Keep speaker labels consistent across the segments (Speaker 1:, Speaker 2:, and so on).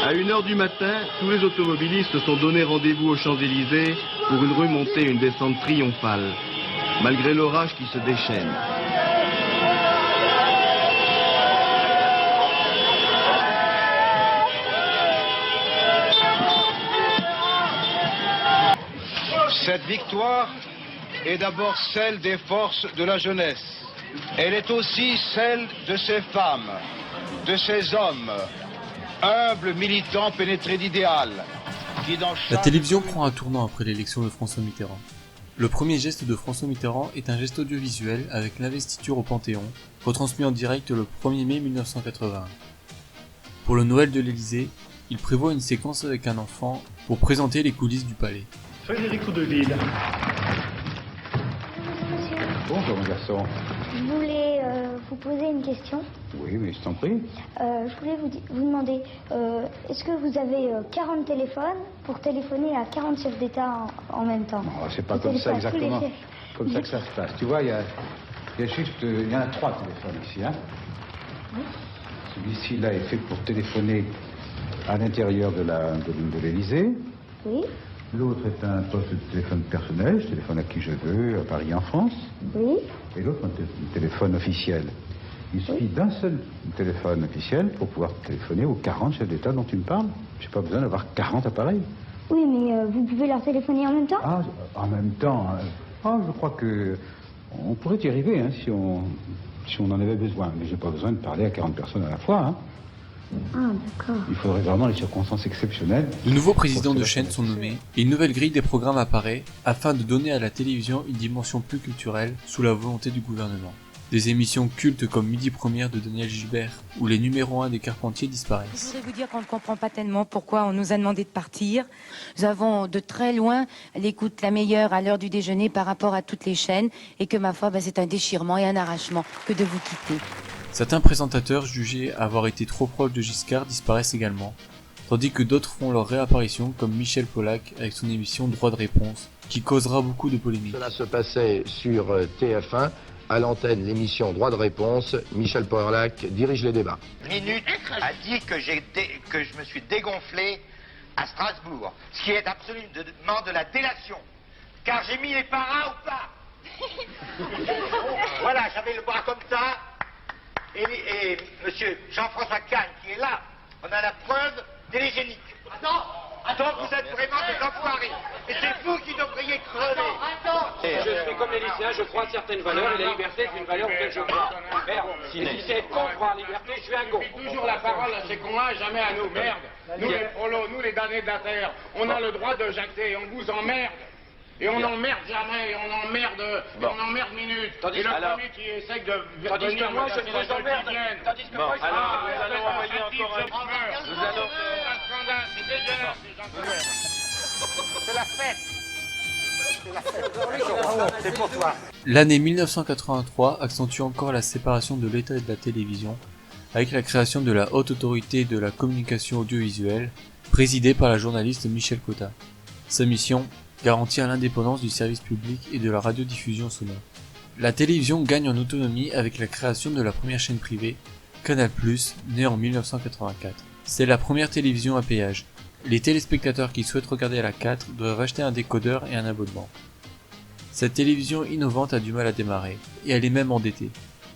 Speaker 1: À 1h du matin, tous les automobilistes se sont donné rendez-vous aux Champs-Élysées pour une remontée et une descente triomphale, malgré l'orage qui se déchaîne.
Speaker 2: Cette victoire est d'abord celle des forces de la jeunesse. Elle est aussi celle de ces femmes, de ces hommes, humbles militants pénétrés d'idéal.
Speaker 3: La télévision prend un tournant après l'élection de François Mitterrand. Le premier geste de François Mitterrand est un geste audiovisuel avec l'investiture au Panthéon, retransmis en direct le 1er mai 1981. Pour le Noël de l'Élysée, il prévoit une séquence avec un enfant pour présenter les coulisses du palais.
Speaker 4: Frédéric Roudeville.
Speaker 2: Bonjour mon garçon.
Speaker 5: Je voulais vous poser une question.
Speaker 2: Oui, mais je t'en prie.
Speaker 5: Je voulais vous demander, est-ce que vous avez 40 téléphones pour téléphoner à 40 chefs d'État en même temps?
Speaker 2: Non, c'est pas comme ça exactement. Comme ça que ça se passe. Tu vois, il y en a 3 téléphones ici. Hein.
Speaker 5: Oui.
Speaker 2: Celui-ci là est fait pour téléphoner à l'intérieur de l'Élysée.
Speaker 5: Oui.
Speaker 2: L'autre est un poste de téléphone personnel, je téléphone à qui je veux, à Paris, en France.
Speaker 5: Oui.
Speaker 2: Et l'autre, un téléphone officiel. Il suffit d'un seul téléphone officiel pour pouvoir téléphoner aux 40 chefs d'État dont tu me parles. Je n'ai pas besoin d'avoir 40 appareils.
Speaker 5: Oui, mais vous pouvez leur téléphoner en même temps?
Speaker 2: Ah, en même temps. Je crois que on pourrait y arriver hein, si on en avait besoin. Mais je n'ai pas besoin de parler à 40 personnes à la fois. Hein.
Speaker 5: Ah, d'accord.
Speaker 2: Il faudrait vraiment les circonstances exceptionnelles.
Speaker 3: De nouveaux présidents de chaînes sont nommés et une nouvelle grille des programmes apparaît afin de donner à la télévision une dimension plus culturelle sous la volonté du gouvernement. Des émissions cultes comme Midi Première de Daniel Gilbert ou les numéros 1 des Carpentiers disparaissent.
Speaker 6: Je voudrais vous dire qu'on ne comprend pas tellement pourquoi on nous a demandé de partir. Nous avons de très loin l'écoute la meilleure à l'heure du déjeuner par rapport à toutes les chaînes et que ma foi, c'est un déchirement et un arrachement que de vous quitter.
Speaker 3: Certains présentateurs jugés avoir été trop proches de Giscard disparaissent également, tandis que d'autres font leur réapparition comme Michel Polac avec son émission Droit de réponse, qui causera beaucoup de polémiques.
Speaker 7: Cela se passait sur TF1, à l'antenne l'émission Droit de réponse, Michel Polac dirige les débats.
Speaker 8: Minute a dit que je me suis dégonflé à Strasbourg, ce qui est absolument de la délation, car j'ai mis les paras au pas. Voilà, j'avais le bras comme ça. Et monsieur Jean-François Kahn qui est là, on a la preuve télégénique. Donc vous êtes vraiment des enfoirés. Et c'est vous qui devriez crever.
Speaker 9: Je suis comme les lycéens, je crois à certaines valeurs et la liberté est une valeur auquel je crois. Merde, si c'est con croire la liberté, je suis un con.
Speaker 4: Toujours la parole à ces cons-là, jamais à nous. Merde. Nous les prolos, nous les damnés de la terre, on a le droit de jacter, on vous emmerde. Et on n'emmerde jamais, et on emmerde minute.
Speaker 9: Tandis
Speaker 4: et le
Speaker 9: alors,
Speaker 4: premier qui essaye de
Speaker 9: tandis que moi, je ne vous emmerde. Tandis que moi, je
Speaker 4: alors,
Speaker 9: nous allons envoyer encore un...
Speaker 4: Nous allons... C'est dégueulasse, ces gens.
Speaker 8: C'est la fête. C'est pour toi.
Speaker 3: L'année 1983 accentue encore la séparation de l'État et de la télévision, avec la création de la Haute Autorité de la Communication Audiovisuelle, présidée par la journaliste Michel Cotta. Sa mission, garantir l'indépendance du service public et de la radiodiffusion sonore. La télévision gagne en autonomie avec la création de la première chaîne privée, Canal+, née en 1984. C'est la première télévision à péage. Les téléspectateurs qui souhaitent regarder à la 4 doivent acheter un décodeur et un abonnement. Cette télévision innovante a du mal à démarrer, et elle est même endettée.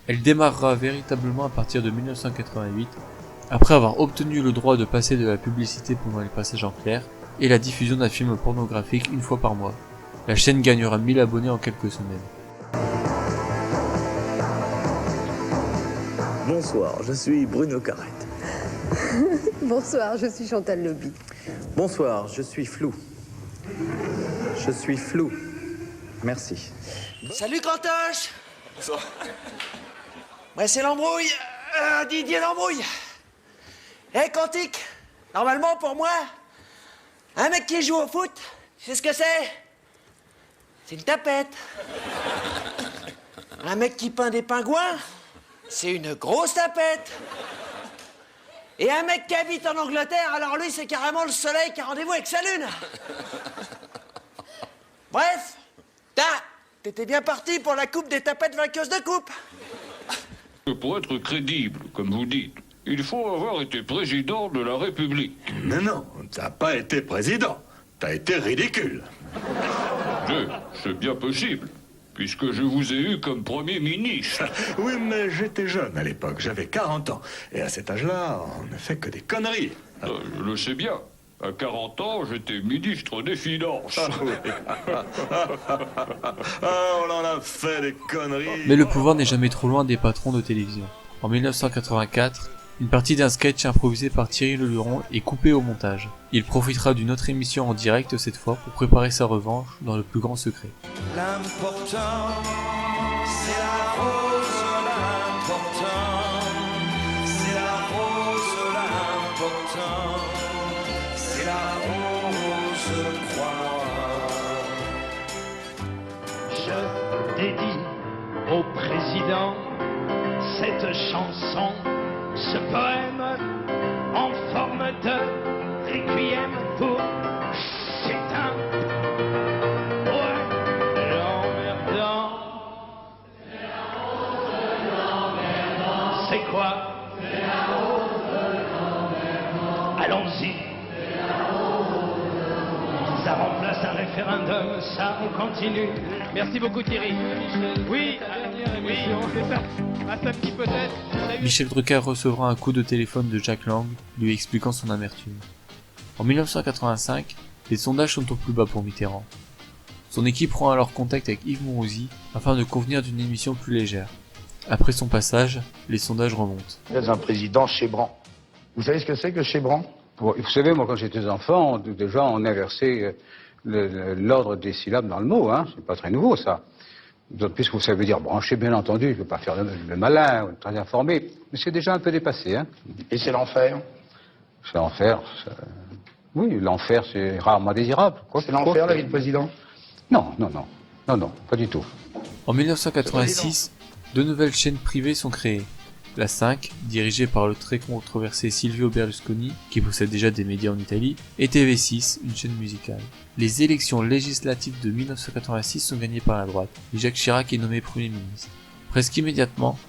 Speaker 3: Elle démarrera véritablement à partir de 1988, après avoir obtenu le droit de passer de la publicité pendant les passages en clair, et la diffusion d'un film pornographique une fois par mois. La chaîne gagnera 1000 abonnés en quelques semaines.
Speaker 10: Bonsoir, je suis Bruno Carrette.
Speaker 11: Bonsoir, je suis Chantal Lobby.
Speaker 10: Bonsoir, je suis Flou. Je suis Flou. Merci.
Speaker 12: Salut Cantoche. Bonsoir. Ouais, c'est l'embrouille. Didier l'embrouille. Hé, Quantique, normalement pour moi, un mec qui joue au foot, tu sais ce que c'est? C'est une tapette. Un mec qui peint des pingouins, c'est une grosse tapette. Et un mec qui habite en Angleterre, alors lui, c'est carrément le soleil qui a rendez-vous avec sa lune. Bref, t'étais bien parti pour la coupe des tapettes vainqueuses de coupe.
Speaker 13: Pour être crédible, comme vous dites, Il faut avoir été président de la République.
Speaker 14: Mais non, t'as pas été président. T'as été ridicule.
Speaker 13: C'est bien possible, puisque je vous ai eu comme Premier ministre.
Speaker 14: Oui, mais j'étais jeune à l'époque, j'avais 40 ans. Et à cet âge-là, on ne fait que des conneries.
Speaker 13: Je le sais bien. À 40 ans, j'étais ministre des Finances.
Speaker 14: On en a fait des conneries.
Speaker 3: Mais le pouvoir n'est jamais trop loin des patrons de télévision. En 1984, une partie d'un sketch improvisé par Thierry Leluron est coupée au montage. Il profitera d'une autre émission en direct cette fois pour préparer sa revanche dans le plus grand secret.
Speaker 15: L'important, c'est la rose, l'important, c'est la rose, l'important, c'est la rose, crois.
Speaker 16: Je dédie au président cette chanson, ce poème en forme de requiem pour Chétain. Ouais, l'emmerdant. C'est quoi? Allons-y. Ça remplace un référendum, ça on continue. Merci beaucoup Thierry. Oui, oui, c'est ça. À samedi peut-être.
Speaker 3: Michel Drucker recevra un coup de téléphone de Jack Lang, lui expliquant son amertume. En 1985, les sondages sont au plus bas pour Mitterrand. Son équipe prend alors contact avec Yves Mourouzi afin de convenir d'une émission plus légère. Après son passage, les sondages remontent.
Speaker 7: Vous êtes un président chébrant. Vous savez ce que c'est que chébrant?
Speaker 17: Vous savez, moi, quand j'étais enfant, déjà, on inversait l'ordre des syllabes dans le mot, hein. C'est pas très nouveau, ça. D'autant plus que ça veut dire branché, bien entendu. Je ne veux pas faire le malin ou très informé. Mais c'est déjà un peu dépassé, hein.
Speaker 7: Et c'est l'enfer?
Speaker 17: C'est l'enfer. Oui, l'enfer, c'est rarement désirable.
Speaker 7: C'est l'enfer, la vie de président?
Speaker 17: Non, pas du tout.
Speaker 3: En 1986, deux nouvelles chaînes privées sont créées. La 5, dirigée par le très controversé Silvio Berlusconi, qui possède déjà des médias en Italie, et TV6, une chaîne musicale. Les élections législatives de 1986 sont gagnées par la droite, et Jacques Chirac est nommé Premier ministre. Presque immédiatement,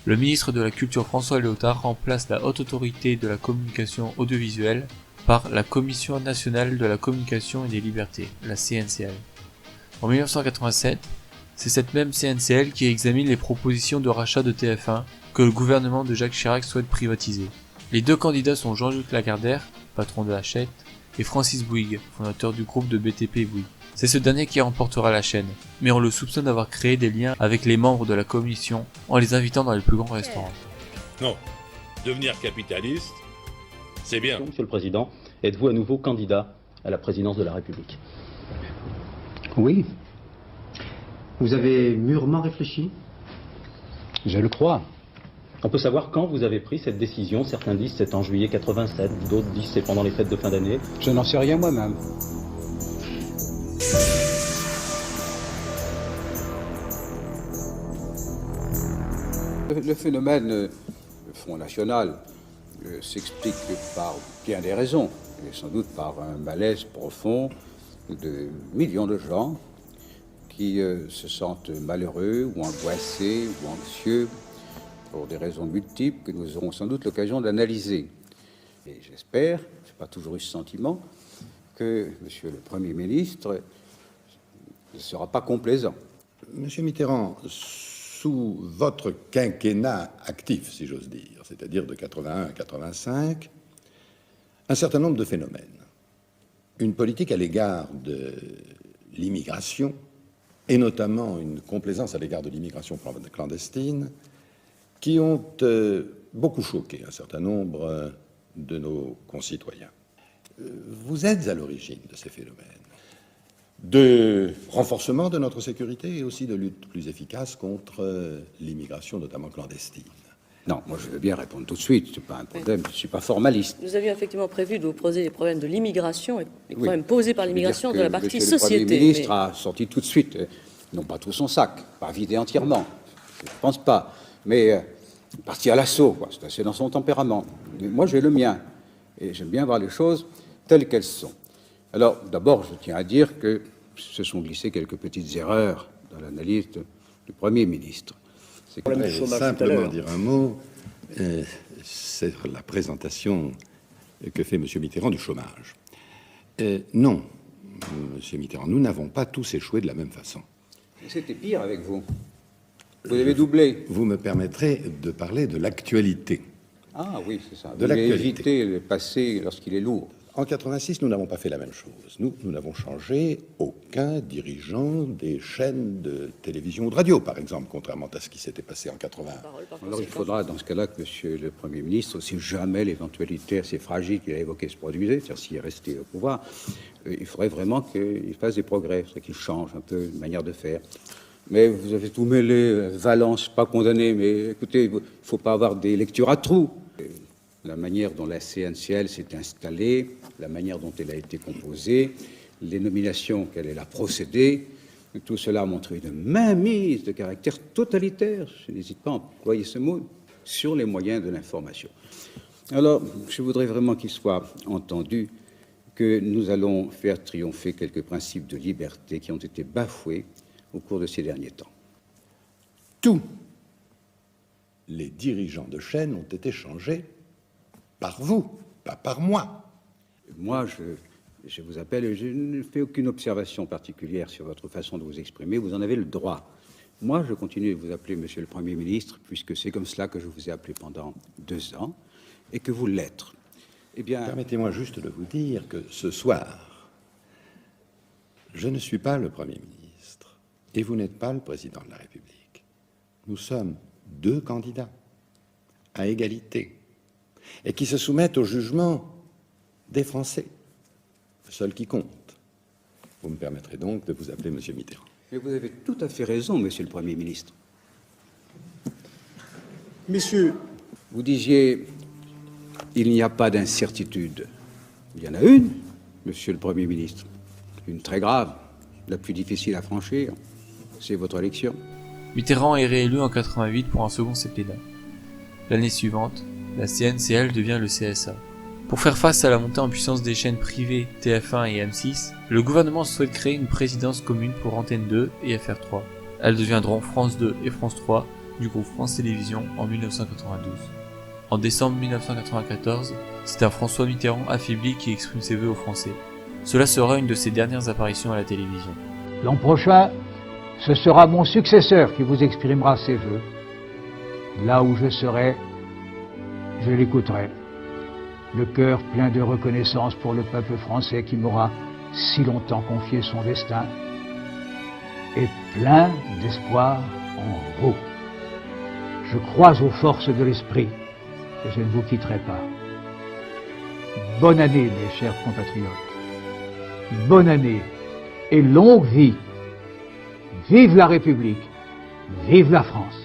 Speaker 3: le ministre de la Culture François Léotard remplace la Haute Autorité de la Communication Audiovisuelle par la Commission Nationale de la Communication et des Libertés, la CNCL. En 1987, c'est cette même CNCL qui examine les propositions de rachat de TF1 que le gouvernement de Jacques Chirac souhaite privatiser. Les deux candidats sont Jean-Luc Lagardère, patron de Hachette, et Francis Bouygues, fondateur du groupe de BTP Bouygues. C'est ce dernier qui remportera la chaîne, mais on le soupçonne d'avoir créé des liens avec les membres de la commission en les invitant dans les plus grands restaurants.
Speaker 18: Non, devenir capitaliste, c'est bien.
Speaker 19: Monsieur le Président, êtes-vous à nouveau candidat à la présidence de la République?
Speaker 17: Oui.
Speaker 19: Vous avez mûrement réfléchi? Je le crois. On peut savoir quand vous avez pris cette décision. Certains disent c'est en juillet 87, d'autres disent c'est pendant les fêtes de fin d'année.
Speaker 17: Je n'en sais rien moi-même. Le phénomène Front National s'explique par bien des raisons, et sans doute par un malaise profond de millions de gens qui se sentent malheureux ou angoissés ou anxieux pour des raisons multiples que nous aurons sans doute l'occasion d'analyser. Et j'espère, je n'ai pas toujours eu ce sentiment, que Monsieur le Premier ministre ne sera pas complaisant.
Speaker 20: Monsieur Mitterrand, sous votre quinquennat actif, si j'ose dire, c'est-à-dire de 81 à 85, un certain nombre de phénomènes. Une politique à l'égard de l'immigration, et notamment une complaisance à l'égard de l'immigration clandestine, qui ont beaucoup choqué un certain nombre de nos concitoyens. Vous êtes à l'origine de ces phénomènes, de renforcement de notre sécurité et aussi de lutte plus efficace contre l'immigration, notamment clandestine.
Speaker 17: Non, moi je veux bien répondre tout de suite, c'est pas un problème, je ne suis pas formaliste.
Speaker 21: Nous avions effectivement prévu de vous poser les problèmes de l'immigration et les problèmes posés par l'immigration de la partie
Speaker 17: Monsieur
Speaker 21: société.
Speaker 17: Le Premier ministre a sorti tout de suite, non pas tout son sac, pas vidé entièrement, je ne pense pas, mais parti à l'assaut, c'est assez dans son tempérament. Mais moi j'ai le mien, et j'aime bien voir les choses telles qu'elles sont. Alors d'abord, je tiens à dire que se sont glissées quelques petites erreurs dans l'analyse du Premier ministre.
Speaker 20: Je voudrais simplement dire un mot. c'est la présentation que fait M. Mitterrand du chômage. Non, M. Mitterrand, nous n'avons pas tous échoué de la même façon.
Speaker 17: C'était pire avec vous. Vous avez doublé.
Speaker 20: Vous me permettrez de parler de l'actualité.
Speaker 17: Ah oui, c'est ça.
Speaker 20: De
Speaker 17: vous avez
Speaker 20: l'actualité.
Speaker 17: évité le passé lorsqu'il est lourd.
Speaker 20: En 86, nous n'avons pas fait la même chose. Nous n'avons changé aucun dirigeant des chaînes de télévision ou de radio, par exemple, contrairement à ce qui s'était passé en 81.
Speaker 17: Alors il faudra dans ce cas-là que Monsieur le Premier ministre, si jamais l'éventualité assez fragile qu'il a évoquée se produisait, c'est-à-dire s'il est resté au pouvoir, il faudrait vraiment qu'il fasse des progrès, qu'il change un peu de manière de faire. Mais vous avez tout mêlé, Valence, pas condamné, mais écoutez, il ne faut pas avoir des lectures à trous. La manière dont la CNCL s'est installée, la manière dont elle a été composée, les nominations qu'elle a procédées, tout cela a montré une mainmise de caractère totalitaire, je n'hésite pas à employer ce mot, sur les moyens de l'information. Alors, je voudrais vraiment qu'il soit entendu que nous allons faire triompher quelques principes de liberté qui ont été bafoués au cours de ces derniers temps.
Speaker 20: Tous les dirigeants de chaîne ont été changés par vous, pas par moi.
Speaker 17: Moi, je vous appelle et je ne fais aucune observation particulière sur votre façon de vous exprimer. Vous en avez le droit. Moi, je continue de vous appeler Monsieur le Premier ministre, puisque c'est comme cela que je vous ai appelé pendant 2 ans, et que vous l'êtes. Eh bien,
Speaker 20: permettez-moi juste de vous dire que ce soir, je ne suis pas le Premier ministre, et vous n'êtes pas le Président de la République. Nous sommes 2 candidats, à égalité, et qui se soumettent au jugement des Français, seul qui compte. Vous me permettrez donc de vous appeler Monsieur Mitterrand.
Speaker 17: Mais vous avez tout à fait raison, Monsieur le Premier ministre.
Speaker 20: Messieurs,
Speaker 17: vous disiez, il n'y a pas d'incertitude. Il y en a une, Monsieur le Premier ministre, une très grave, la plus difficile à franchir, c'est votre élection.
Speaker 3: Mitterrand est réélu en 88 pour un second septennat. L'année suivante, la CNCL devient le CSA. Pour faire face à la montée en puissance des chaînes privées TF1 et M6, le gouvernement souhaite créer une présidence commune pour Antenne 2 et FR3. Elles deviendront France 2 et France 3 du groupe France Télévisions en 1992. En décembre 1994, c'est un François Mitterrand affaibli qui exprime ses vœux aux Français. Cela sera une de ses dernières apparitions à la télévision.
Speaker 1: L'an prochain, ce sera mon successeur qui vous exprimera ses vœux. Là où je serai, je l'écouterai. Le cœur plein de reconnaissance pour le peuple français qui m'aura si longtemps confié son destin, et plein d'espoir en vous. Je crois aux forces de l'esprit et je ne vous quitterai pas. Bonne année, mes chers compatriotes. Bonne année et longue vie. Vive la République, vive la France.